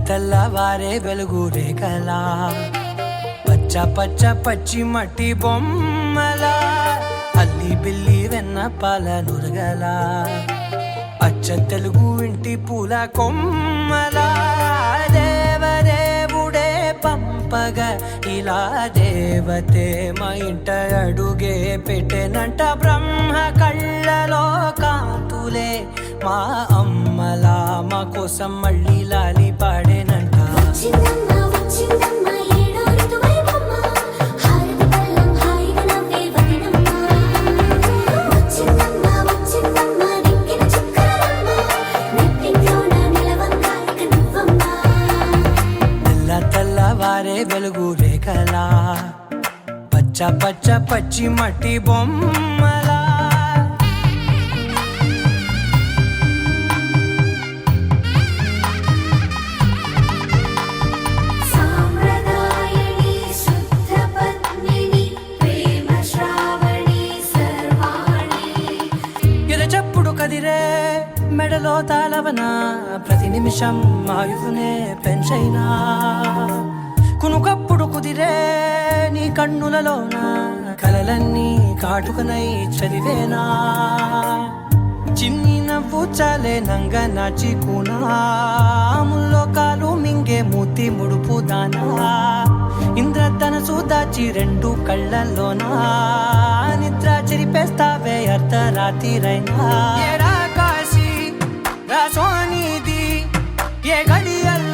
తెల్లవారే వెలుగు రేఖలా పచ్చ పచ్చ పచ్చి మట్టి బొమ్మలా అల్లి బిల్లి వెన్న పాల నురగలా అచ్చ తెలుగు ఇంటి పూల కొమ్మలా దేవదేవుడే పంపగా ఇలా దేవతే మా ఇంట అడుగే పెట్టెనంట బ్రహ్మ కళ్ళలో కాంతులే మా అమ్మలా మా కోసం మళ్ళీ లాలి పాడేనంట. తెల్లవారే వెలుగు రేఖలా పచ్చ పచ్చ పచ్చి మట్టి బొమ్మలా కదిరే మెడలో తాళవన ప్రతి నిమిషం ఆయువునే పెంచైనా కునుకప్పుడు కుదిరే నీ కన్నులలోన కలలన్నీ కాటుకనై చదివేనా చిన్ని నవ్వు చాలే నంగ నాచి కూనాముల్లో కాలు మింగే మూతి ముడుపు దానా ఇంద్రధనసు దాచి రెండు కళ్ళల్లోనా నిద్ర చెరిపేస్తావే అర్ధరాత్రిరైనా కాశీ రాసోనిది ఏ గడియల్